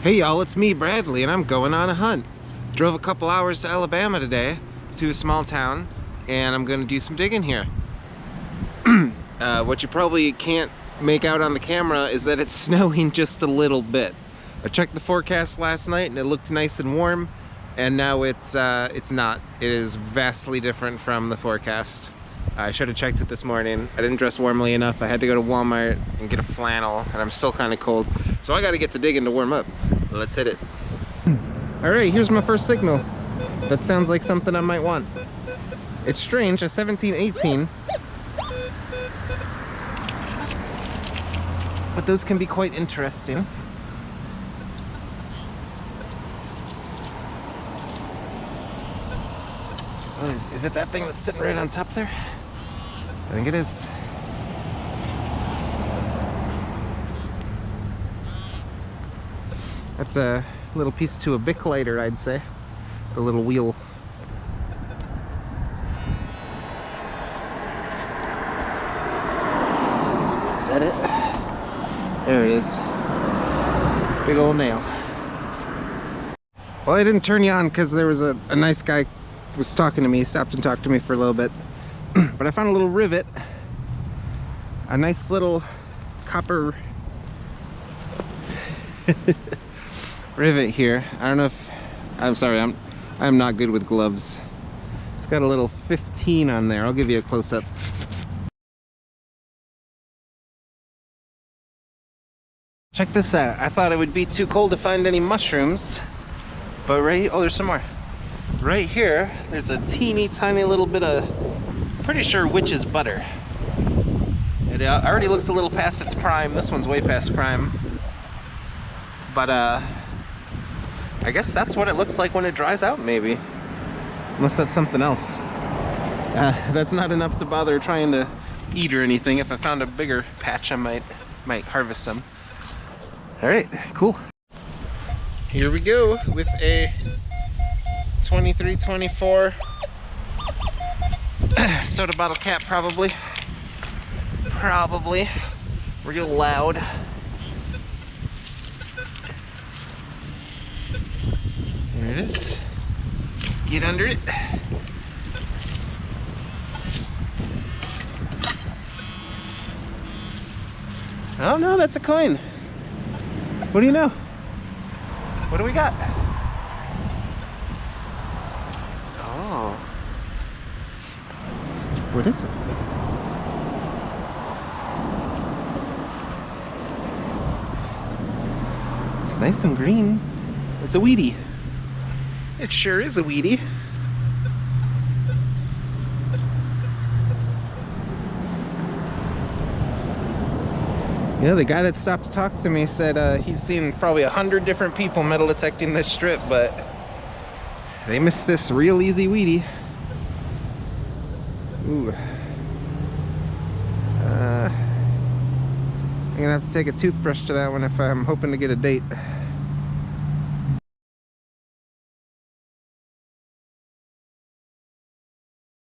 Hey y'all, it's me, Bradley, and I'm going on a hunt. Drove a couple hours to Alabama today, to a small town, and I'm gonna do some digging here. What you probably can't make out on the camera is that it's snowing just a little bit. I checked the forecast last night and it looked nice and warm, and now it's not. It is vastly different from the forecast. I should have checked it this morning. I didn't dress warmly enough. I had to go to Walmart and get a flannel, and I'm still kind of cold. So I gotta get to digging to warm up. Let's hit it. All right, here's my first signal. That sounds like something I might want. It's strange, a 1718. But those can be quite interesting. Oh, is it that thing that's sitting right on top there? I think it is. That's a little piece to a Bic lighter, I'd say. A little wheel. Is that it? There it is. Big old nail. Well, I didn't turn you on because there was a nice guy was talking to me. He stopped and talked to me for a little bit. But I found a little rivet. A nice little copper rivet here. I don't know if I'm sorry, I'm not good with gloves. It's got a little 15 on there. I'll give you a close-up. Check this out. I thought it would be too cold to find any mushrooms, but oh, there's some more. Right here, there's a teeny tiny little bit of, pretty sure witch's butter. It already looks a little past its prime. This one's way past prime. But I guess that's what it looks like when it dries out, maybe. Unless that's something else. That's not enough to bother trying to eat or anything. If I found a bigger patch, I might harvest some. All right, cool. Here we go with a 23-24 soda bottle cap, probably real loud. There it is. Just get under it. Oh no, that's a coin. What do you know? What do we got? Oh. What is it? It's nice and green. It's a weedy. It sure is a weedy. Yeah, the guy that stopped to talk to me said he's seen probably 100 different people metal detecting this strip, but they missed this real easy weedy. Ooh. I'm gonna have to take a toothbrush to that one if I'm hoping to get a date.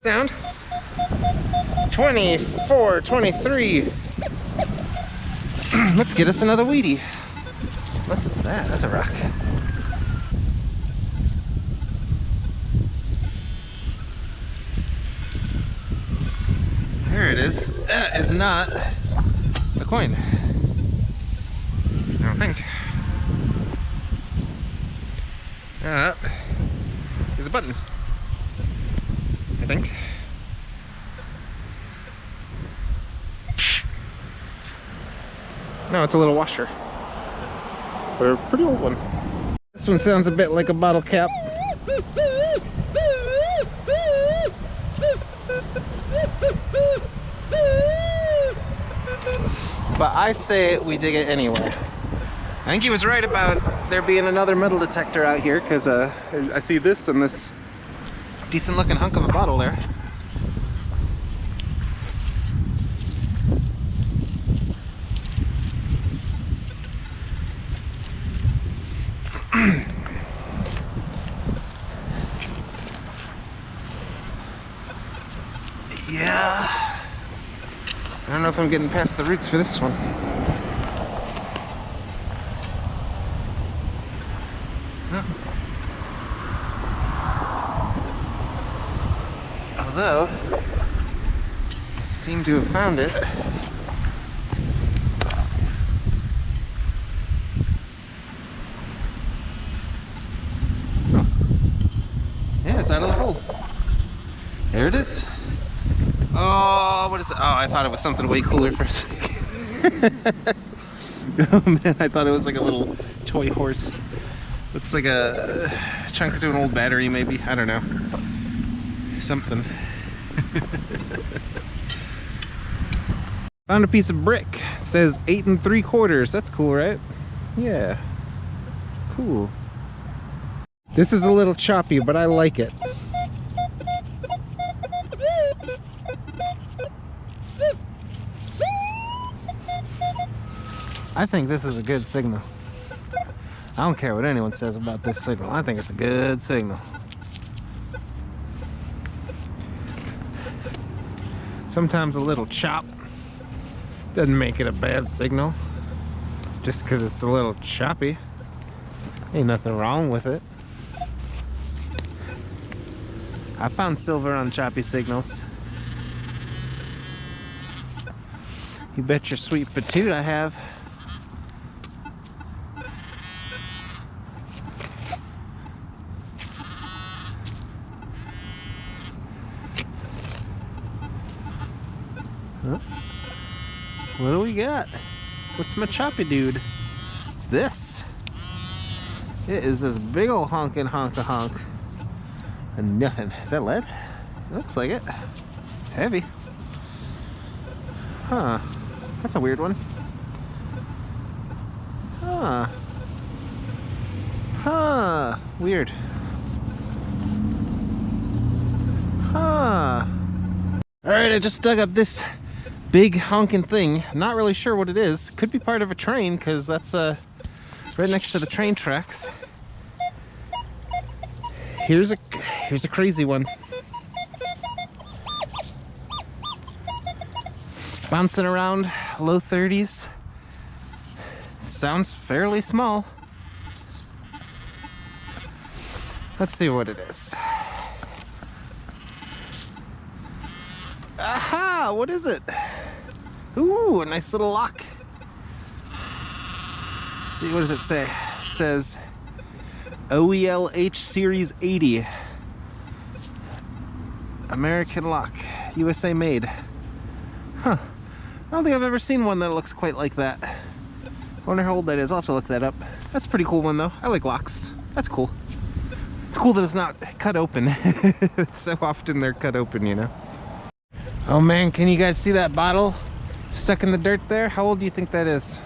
Sound 24, 23. Let's get us another weedy. Unless it's that. That's a rock. There it is. That is not a coin. I don't think. There's a button. I think. No, it's a little washer. But a pretty old one. This one sounds a bit like a bottle cap. But I say we dig it anyway. I think he was right about there being another metal detector out here, because I see this and this decent looking hunk of a bottle there. Yeah. I don't know if I'm getting past the roots for this one. No. Although, I seem to have found it. Oh. Yeah, it's out of the hole. There it is. Oh, what is it? Oh, I thought it was something way cooler for a second. Oh man, I thought it was like a little toy horse. Looks like a chunk to an old battery maybe. I don't know. Something. Found a piece of brick. It says 8 3/4. That's cool, right? Yeah. Cool. This is a little choppy, but I like it. I think this is a good signal. I don't care what anyone says about this signal. I think it's a good signal. Sometimes a little chop doesn't make it a bad signal. Just because it's a little choppy. Ain't nothing wrong with it. I found silver on choppy signals. You bet your sweet patoot I have. Huh? What do we got? What's my choppy dude? It's this. It is this big ol' honkin' honk. And nothing. Is that lead? It looks like it. It's heavy. Huh. That's a weird one. Huh. Huh. Weird. Huh. Alright, I just dug up this big honking thing. Not really sure what it is. Could be part of a train, because that's right next to the train tracks. Here's a crazy one. Bouncing around low 30s. Sounds fairly small. Let's see what it is. Aha! What is it? Ooh, a nice little lock. Let's see, what does it say? It says OELH Series 80. American lock. USA made. Huh. I don't think I've ever seen one that looks quite like that. I wonder how old that is. I'll have to look that up. That's a pretty cool one though. I like locks. That's cool. It's cool that it's not cut open. So often they're cut open, you know. Oh man, can you guys see that bottle stuck in the dirt there? How old do you think that is?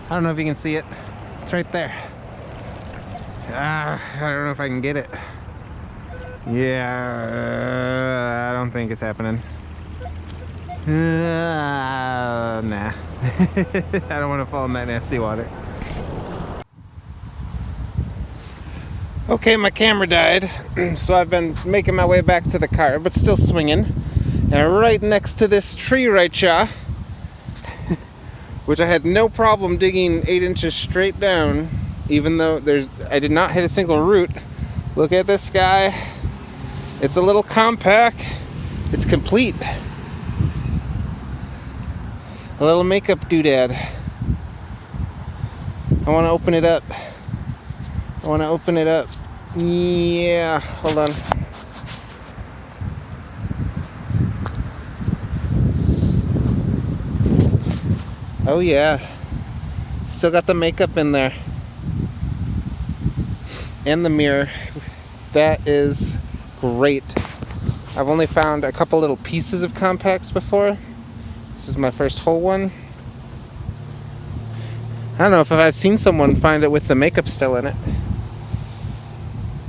I don't know if you can see it. It's right there. I don't know if I can get it. Yeah, I don't think it's happening. Nah. I don't want to fall in that nasty water. Okay, my camera died, so I've been making my way back to the car, but still swinging. And right next to this tree right here, which I had no problem digging 8 inches straight down, even though I did not hit a single root. Look at this guy. It's a little compact. It's complete. A little makeup doodad. I want to open it up. Yeah, hold on. Oh yeah. Still got the makeup in there. And the mirror. That is great. I've only found a couple little pieces of compacts before. This is my first whole one. I don't know if I've seen someone find it with the makeup still in it.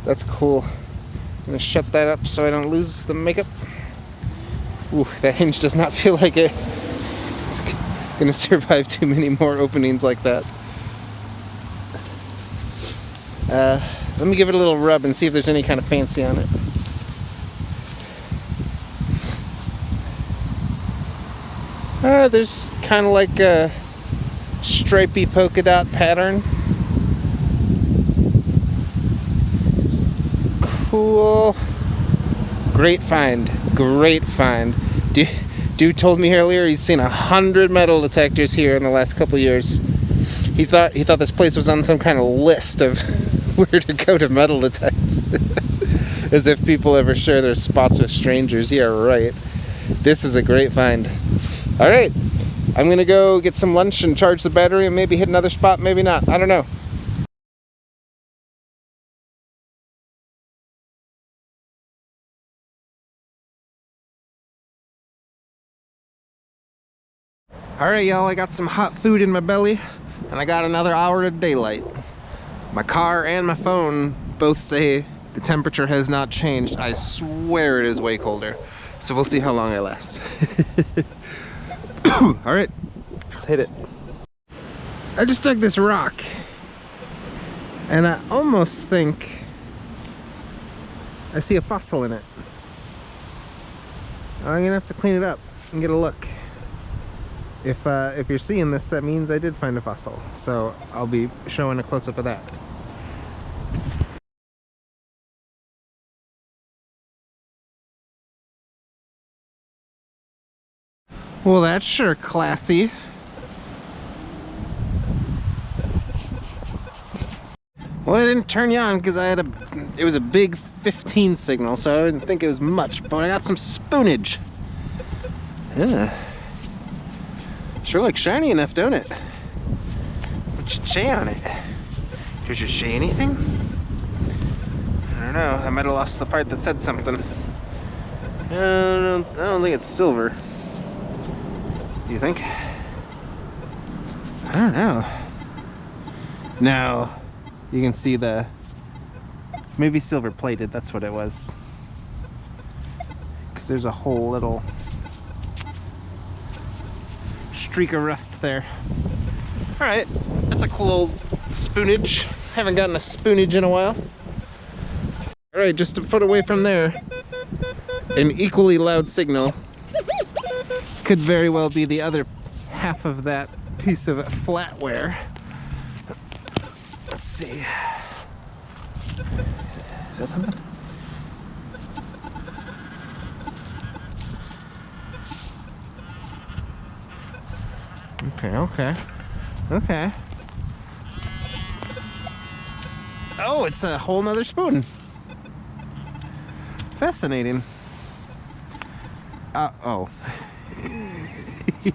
That's cool. I'm gonna shut that up so I don't lose the makeup. Ooh, that hinge does not feel like it's gonna survive too many more openings like that. Let me give it a little rub and see if there's any kind of fancy on it. There's kind of like a stripy polka dot pattern. Cool. Great find. Great find. Dude told me earlier he's seen 100 metal detectors here in the last couple years. He thought this place was on some kind of list of where to go to metal detect. As if people ever share their spots with strangers. Yeah, right. This is a great find. All right, I'm gonna go get some lunch and charge the battery and maybe hit another spot, maybe not. I don't know. All right, y'all, I got some hot food in my belly and I got another hour of daylight. My car and my phone both say the temperature has not changed. I swear it is way colder. So we'll see how long I last. All right, let's hit it. I just dug this rock and I almost think I see a fossil in it. I'm gonna have to clean it up and get a look. If you're seeing this, that means I did find a fossil. So I'll be showing a close-up of that. Well, that's sure classy. Well, I didn't turn you on because it was a big 15 signal, so I didn't think it was much, but I got some spoonage. Yeah. Sure looks shiny enough, don't it? What's your say on it? Does it say anything? I don't know. I might have lost the part that said something. I don't think it's silver. Do you think? I don't know. No. You can see maybe silver plated, that's what it was. Because there's a whole little streak of rust there. Alright, that's a cool old spoonage. Haven't gotten a spoonage in a while. Alright, just a foot away from there, an equally loud signal. Could very well be the other half of that piece of flatware. Let's see. Is that something? Okay. Oh, it's a whole nother spoon. Fascinating. Oh.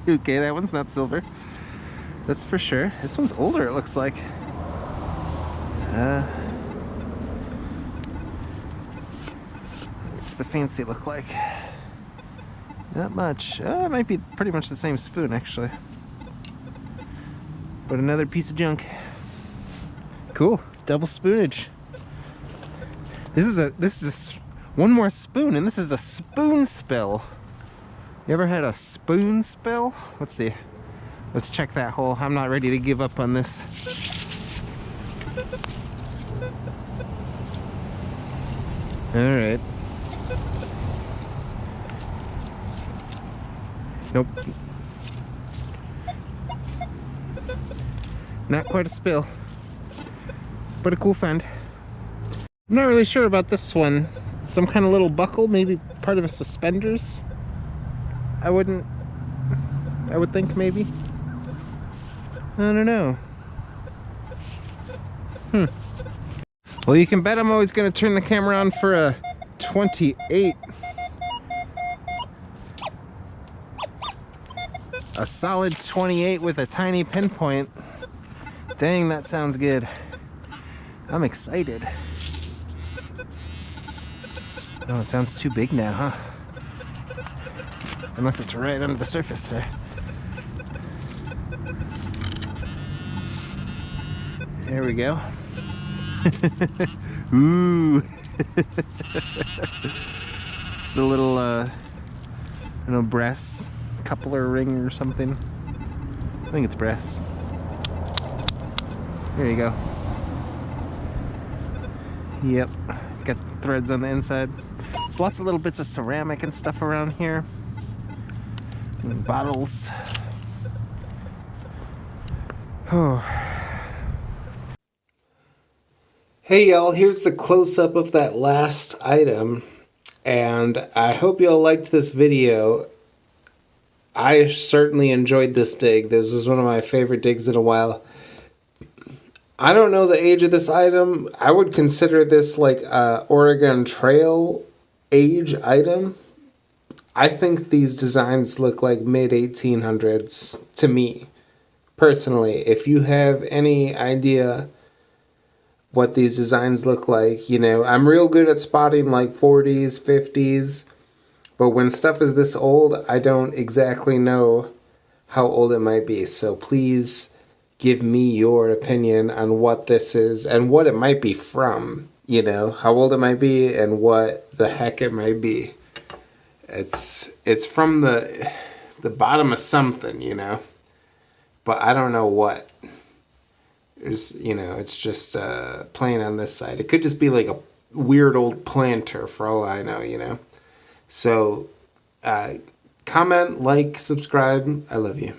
Okay, that one's not silver. That's for sure. This one's older, it looks like. What's the fancy look like? Not much. It might be pretty much the same spoon, actually. But another piece of junk. Cool. Double spoonage. This is one more spoon, and this is a spoon spill. You ever had a spoon spill? Let's see. Let's check that hole. I'm not ready to give up on this. All right. Nope. Not quite a spill, but a cool find. I'm not really sure about this one. Some kind of little buckle, maybe part of a suspenders. I would think maybe. I don't know. Well, you can bet I'm always going to turn the camera on for a 28. A solid 28 with a tiny pinpoint. Dang, that sounds good. I'm excited. Oh, it sounds too big now, huh? Unless it's right under the surface there. There we go. Ooh. It's a little, I don't know, brass coupler ring or something. I think it's brass. There you go. Yep, it's got threads on the inside. There's lots of little bits of ceramic and stuff around here. And bottles. Oh. Hey y'all, here's the close-up of that last item, and I hope y'all liked this video. I certainly enjoyed this dig. This is one of my favorite digs in a while. I don't know the age of this item. I would consider this like a Oregon Trail age item. I think these designs look like mid-1800s to me, personally. If you have any idea what these designs look like, you know, I'm real good at spotting like 40s, 50s, but when stuff is this old, I don't exactly know how old it might be. So please give me your opinion on what this is and what it might be from, you know, how old it might be and what the heck it might be. It's from the bottom of something, you know, but I don't know what. There's, you know, it's just playing on this side. It could just be like a weird old planter for all I know, you know. So comment, like, subscribe. I love you.